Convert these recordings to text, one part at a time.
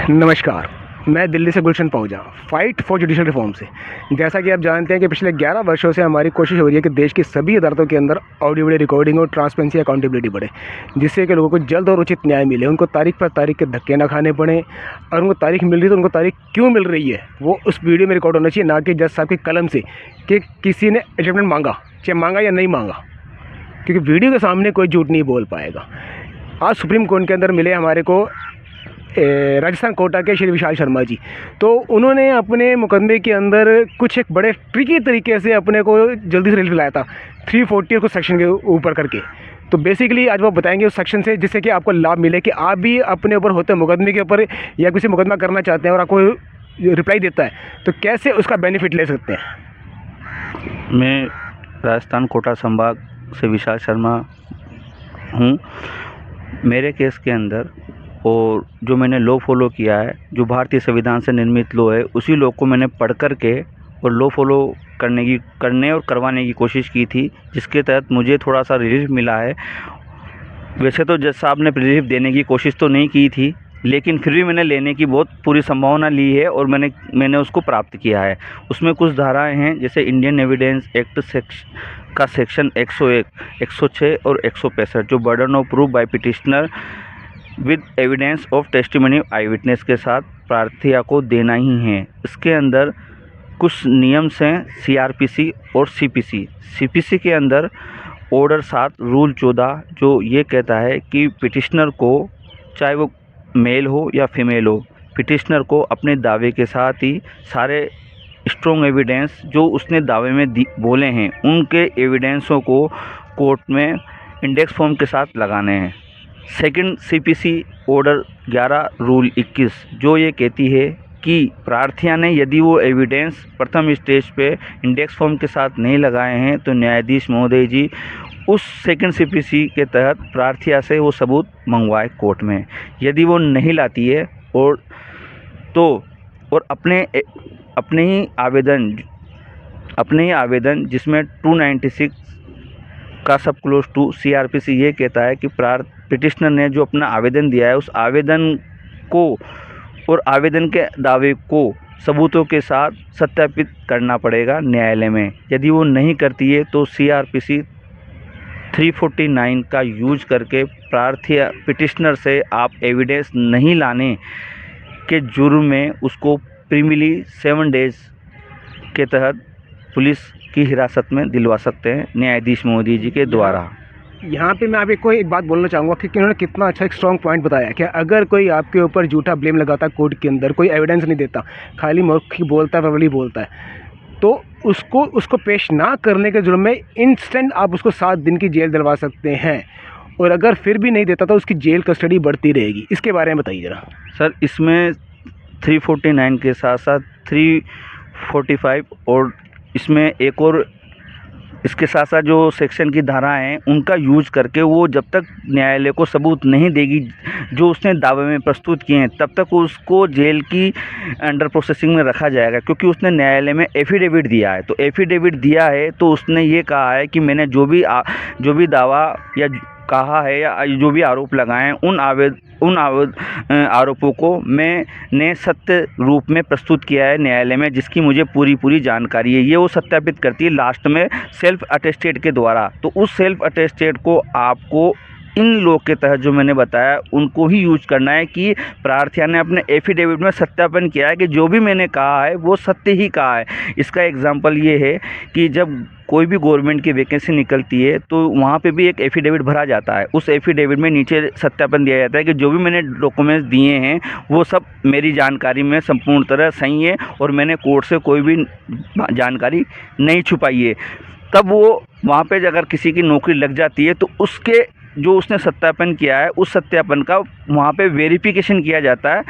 नमस्कार। मैं दिल्ली से गुलशन पहुंचा फाइट फॉर जुडिशल रिफॉर्म से। जैसा कि आप जानते हैं कि पिछले 11 वर्षों से हमारी कोशिश हो रही है कि देश की सभी अदालतों के अंदर ऑडियो वीडियो रिकॉर्डिंग और ट्रांसपेरेंसी अकाउंटेबिलिटी बढ़े, जिससे कि लोगों को जल्द और उचित न्याय मिले, उनको तारीख पर तारीख के धक्के ना खाने पड़े। और उनको तारीख मिल रही है तो उनको तारीख क्यों मिल रही है वो उस वीडियो में रिकॉर्ड होना चाहिए, ना कि जज साहब की कलम से कि किसी ने एडजमेंट मांगा, चाहे मांगा या नहीं मांगा, क्योंकि वीडियो के सामने कोई झूठ नहीं बोल पाएगा। आज सुप्रीम कोर्ट के अंदर मिले हमारे को राजस्थान कोटा के श्री विशाल शर्मा जी। तो उन्होंने अपने मुकदमे के अंदर कुछ एक बड़े ट्रिकी तरीके से अपने को जल्दी से रिलीफ लाया था 340 को सेक्शन के ऊपर करके। तो बेसिकली आज वो बताएंगे उस सेक्शन से, जिससे कि आपको लाभ मिले कि आप भी अपने ऊपर होते मुकदमे के ऊपर या किसी मुकदमा करना चाहते हैं और आपको रिप्लाई देता है तो कैसे उसका बेनिफिट ले सकते हैं। मैं राजस्थान कोटा संभाग से विशाल शर्मा हूँ। मेरे केस के अंदर और जो मैंने लॉ फॉलो किया है, जो भारतीय संविधान से निर्मित लॉ है, उसी लॉ को मैंने पढ़ कर के और लॉ फॉलो करने और करवाने की कोशिश की थी, जिसके तहत मुझे थोड़ा सा रिलीफ मिला है। वैसे तो जज साहब ने रिलीफ देने की कोशिश तो नहीं की थी, लेकिन फिर भी मैंने लेने की बहुत पूरी संभावना ली है और मैंने उसको प्राप्त किया है। उसमें कुछ धाराएं हैं, जैसे इंडियन एविडेंस एक्ट का सेक्शन 101, 106 और 165, जो burden of proof by petitioner with evidence of testimony eyewitness के साथ प्रार्थी को देना ही है। इसके अंदर कुछ नियम्स हैं सीआरपीसी और सीपीसी। सीपीसी के अंदर ऑर्डर 7 रूल 14 जो ये कहता है कि पिटिशनर को, चाहे वो मेल हो या फीमेल हो, पिटिशनर को अपने दावे के साथ ही सारे स्ट्रॉन्ग एविडेंस जो उसने दावे में बोले हैं, उनके एविडेंसों को कोर्ट में इंडेक्स फॉर्म के साथ लगाने हैं। सेकंड सीपीसी ऑर्डर 11 रूल 21 जो ये कहती है कि प्रार्थिया ने यदि वो एविडेंस प्रथम स्टेज पे इंडेक्स फॉर्म के साथ नहीं लगाए हैं तो न्यायाधीश महोदय जी उस सेकंड सीपीसी के तहत प्रार्थिया से वो सबूत मंगवाए कोर्ट में। यदि वो नहीं लाती है और अपने ही आवेदन जिसमें 296 का सब क्लोज 2 सीआरपीसी ये कहता है कि पिटिशनर ने जो अपना आवेदन दिया है उस आवेदन को और आवेदन के दावे को सबूतों के साथ सत्यापित करना पड़ेगा न्यायालय में। यदि वो नहीं करती है तो सीआरपीसी 349 का यूज करके पिटिशनर से आप एविडेंस नहीं लाने के जुर्म में उसको प्रीमिली 7 डेज के तहत पुलिस की हिरासत में दिलवा सकते हैं न्यायाधीश मोदी जी के द्वारा। यहाँ पे मैं आपको एक बात बोलना चाहूँगा कि उन्होंने कितना अच्छा एक स्ट्रॉन्ग पॉइंट बताया कि अगर कोई आपके ऊपर झूठा ब्लेम लगाता है कोर्ट के अंदर, कोई एविडेंस नहीं देता, खाली मौखिक बोलता है, वर्बली बोलता है, तो उसको पेश ना करने के जुर्म में इंस्टेंट आप उसको 7 दिन की जेल दिलवा सकते हैं। और अगर फिर भी नहीं देता तो उसकी जेल कस्टडी बढ़ती रहेगी। इसके बारे में बताइए ज़रा। सर, इसमें 349 के साथ साथ 345 और इसमें एक और इसके साथ साथ जो सेक्शन की धाराएं हैं उनका यूज करके वो जब तक न्यायालय को सबूत नहीं देगी जो उसने दावे में प्रस्तुत किए हैं, तब तक उसको जेल की अंडर प्रोसेसिंग में रखा जाएगा। क्योंकि उसने न्यायालय में एफिडेविट दिया है, तो एफिडेविट दिया है तो उसने ये कहा है कि मैंने जो भी दावा या कहा है या जो भी आरोप लगाए हैं उन आरोपों को मैंने सत्य रूप में प्रस्तुत किया है न्यायालय में, जिसकी मुझे पूरी जानकारी है। ये वो सत्यापित करती है लास्ट में सेल्फ अटेस्टेड के द्वारा। तो उस सेल्फ अटेस्टेड को आपको इन लोग के तहत जो मैंने बताया उनको ही यूज करना है कि प्रार्थिया ने अपने एफिडेविट में सत्यापन किया है कि जो भी मैंने कहा है वो सत्य ही कहा है। इसका एग्जांपल ये है कि जब कोई भी गवर्नमेंट की वैकेंसी निकलती है तो वहाँ पे भी एक एफिडेविट भरा जाता है। उस एफिडेविट में नीचे सत्यापन दिया जाता है कि जो भी मैंने डॉक्यूमेंट्स दिए हैं वो सब मेरी जानकारी में संपूर्ण तरह सही है और मैंने कोर्ट से कोई भी जानकारी नहीं छुपाई है। तब वो वहाँ पे अगर किसी की नौकरी लग जाती है तो उसके जो उसने सत्यापन किया है उस सत्यापन का वहाँ पे वेरिफिकेशन किया जाता है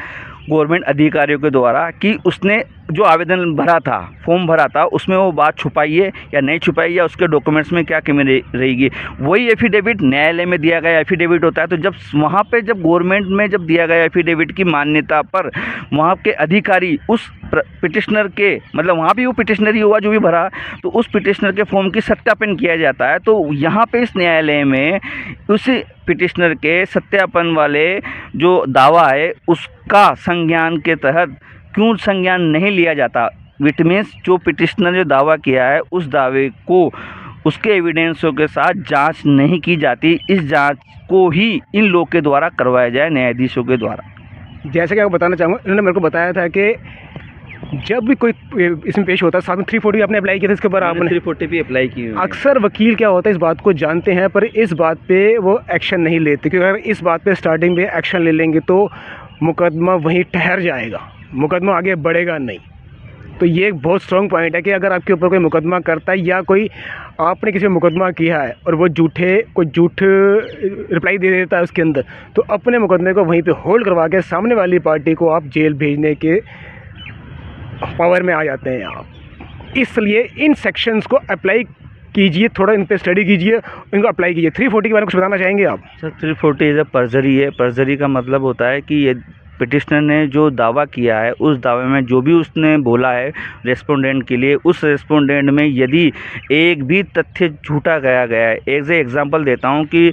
गवर्नमेंट अधिकारियों के द्वारा कि उसने जो आवेदन भरा था, फॉर्म भरा था, उसमें वो बात छुपाई है या नहीं छुपाई, या उसके डॉक्यूमेंट्स में क्या कमी रहेगी। वही एफिडेविट न्यायालय में दिया गया एफिडेविट होता है। तो जब वहाँ पे जब गवर्नमेंट में जब दिया गया एफिडेविट की मान्यता पर वहाँ के अधिकारी उस पिटिशनर के, मतलब वहाँ भी वो पिटिशनर ही हुआ जो भी भरा, तो उस पिटिशनर के फॉर्म की सत्यापन किया जाता है। तो यहाँ पे इस न्यायालय में उस पिटिशनर के सत्यापन वाले जो दावा है उसका संज्ञान के तहत क्यों संज्ञान नहीं लिया जाता। विट मीन्स जो पिटिशनर ने दावा किया है उस दावे को उसके एविडेंसों के साथ जांच नहीं की जाती। इस जांच को ही इन लोग के द्वारा करवाया जाए, न्यायाधीशों के द्वारा। जैसे कि आपको बताना चाहूँगा, इन्होंने मेरे को बताया था कि जब भी कोई इसमें पेश होता है, साथ में 340 आपने अप्लाई किया था, इसके ऊपर आपने 340 भी अप्लाई की हुई है। अक्सर वकील क्या होता है इस बात को जानते हैं पर इस बात पे वो एक्शन नहीं लेते, क्योंकि अगर इस बात पे स्टार्टिंग में एक्शन ले लेंगे तो मुकदमा वहीं ठहर जाएगा, मुकदमा आगे बढ़ेगा नहीं। तो ये एक बहुत स्ट्रॉन्ग पॉइंट है कि अगर आपके ऊपर कोई मुकदमा करता है या कोई आपने किसी पे मुकदमा किया है और वो झूठ रिप्लाई दे देता है उसके अंदर, तो अपने मुकदमे को वहीं पे होल्ड करवा के सामने वाली पार्टी को आप जेल भेजने के पावर में आ जाते हैं आप। इसलिए इन सेक्शंस को अप्लाई कीजिए, थोड़ा इन पे स्टडी कीजिए, इनको अप्लाई कीजिए। 340 के बारे में कुछ बताना चाहेंगे आप? सर 340 इज़ परजरी है। परजरी का मतलब होता है कि ये पिटिशनर ने जो दावा किया है उस दावे में जो भी उसने बोला है रेस्पोंडेंट के लिए, उस रेस्पोंडेंट में यदि एक भी तथ्य झूठा गया है। एज ए एग्जांपल देता हूँ कि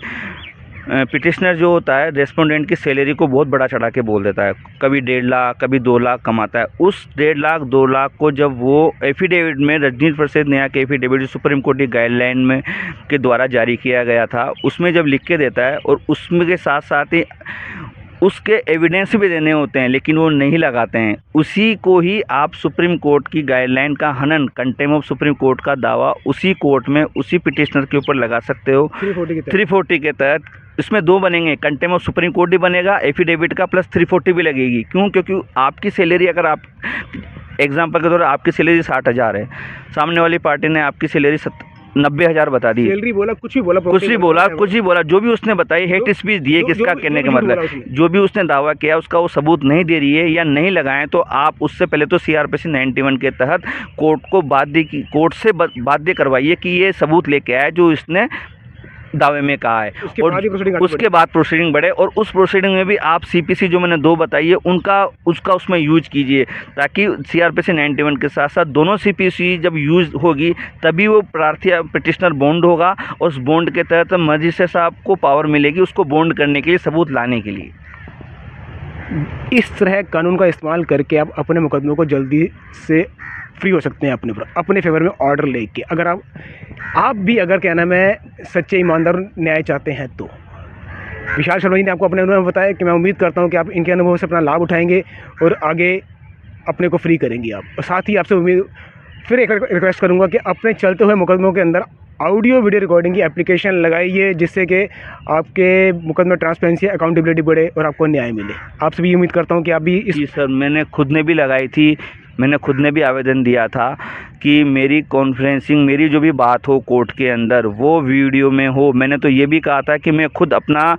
पिटिशनर जो होता है रेस्पोंडेंट की सैलरी को बहुत बड़ा चढ़ा के बोल देता है, कभी 1.5 लाख कभी 2 लाख कमाता है। उस 1.5 लाख 2 लाख को जब वो एफिडेविट में रजनीश प्रसाद नेहा के एफिडेविट जो सुप्रीम कोर्ट की गाइडलाइन में के द्वारा जारी किया गया था उसमें जब लिख के देता है और उसमें के साथ साथ ही उसके एविडेंस भी देने होते हैं लेकिन वो नहीं लगाते हैं, उसी को ही आप सुप्रीम कोर्ट की गाइडलाइन का हनन, कंटेम्प्ट ऑफ सुप्रीम कोर्ट का दावा उसी कोर्ट में उसी पिटिशनर के ऊपर लगा सकते हो 340 के तहत। इसमें 2 बनेंगे, कंटेम्प्ट ऑफ सुप्रीम कोर्ट भी बनेगा एफिडेविट का, प्लस 340 भी लगेगी। क्यों? क्योंकि आपकी सैलरी, अगर आप एग्जाम्पल के तौर पर आपकी सैलरी 60,000 है, सामने वाली पार्टी ने आपकी सैलरी 90,000 बता दी, सैलरी बोला, कुछ भी बोला, जो भी उसने बताई, हेट स्पीच दिए, किसका कहने का मतलब जो भी उसने दावा किया उसका वो सबूत नहीं दे रही है या नहीं लगाए, तो आप उससे पहले तो CRPC 91 के तहत कोर्ट से बाध्य करवाइए कि ये सबूत लेके आए जो इसने दावे में कहा है, और उसके बाद प्रोसीडिंग बढ़े। और उस प्रोसीडिंग में भी आप CPC जो मैंने 2 बताई है उसका उसमें यूज कीजिए, ताकि CRPC 91 के साथ साथ दोनों CPC जब यूज होगी तभी वो प्रार्थी पिटिशनर बॉन्ड होगा, और उस बॉन्ड के तहत मजिस्ट्रेट साहब को पावर मिलेगी उसको बॉन्ड करने के लिए, सबूत लाने के लिए। इस तरह कानून का इस्तेमाल करके आप अपने मुकदमों को जल्दी से फ्री हो सकते हैं अपने फेवर में ऑर्डर लेके। अगर आप भी अगर क्या नाम है सच्चे ईमानदार न्याय चाहते हैं तो विशाल शर्मा जी ने आपको अपने अनुभव में बताया कि मैं उम्मीद करता हूं कि आप इनके अनुभव से अपना लाभ उठाएंगे और आगे अपने को फ्री करेंगे आप। और साथ ही आपसे फिर एक रिक्वेस्ट करूंगा कि अपने चलते हुए मुकदमों के अंदर ऑडियो वीडियो रिकॉर्डिंग की एप्लीकेशन लगाइए, जिससे कि आपके मुकदमे ट्रांसपेरेंसी, अकाउंटेबिलिटी बढ़े और आपको न्याय मिले। आपसे भी उम्मीद करता हूं कि आप भी जी सर, मैंने खुद ने भी लगाई थी, मैंने खुद ने भी आवेदन दिया था कि मेरी कॉन्फ्रेंसिंग, मेरी जो भी बात हो कोर्ट के अंदर वो वीडियो में हो। मैंने तो ये भी कहा था कि मैं खुद अपना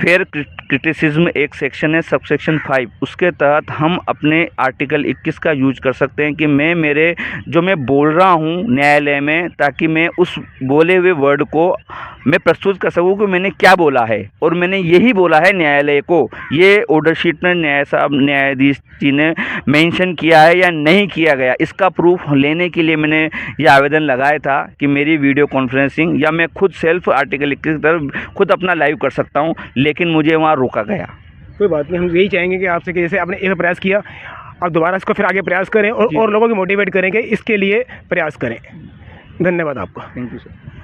फेयर क्रिटिसिज्म एक सेक्शन है सबसेक्शन 5, उसके तहत हम अपने आर्टिकल 21 का यूज कर सकते हैं कि मैं बोल रहा हूँ न्यायालय में, ताकि मैं उस बोले हुए वर्ड को मैं प्रस्तुत कर सकूँ कि मैंने क्या बोला है, और मैंने यही बोला है न्यायालय को। ये ऑर्डर शीट में न्यायाधीश जी ने मेंशन किया है या नहीं किया गया, इसका प्रूफ लेने के लिए मैंने ये आवेदन लगाया था कि मेरी वीडियो कॉन्फ्रेंसिंग या मैं खुद सेल्फ आर्टिकल 21 की तरफ खुद अपना लाइव कर सकता हूँ, लेकिन मुझे वहाँ रोका गया। कोई बात नहीं, हम यही चाहेंगे कि आपसे कि जैसे आपने एक प्रयास किया आप दोबारा इसको फिर आगे प्रयास करें और लोगों को मोटिवेट करें कि इसके लिए प्रयास करें। धन्यवाद आपका। Thank you sir.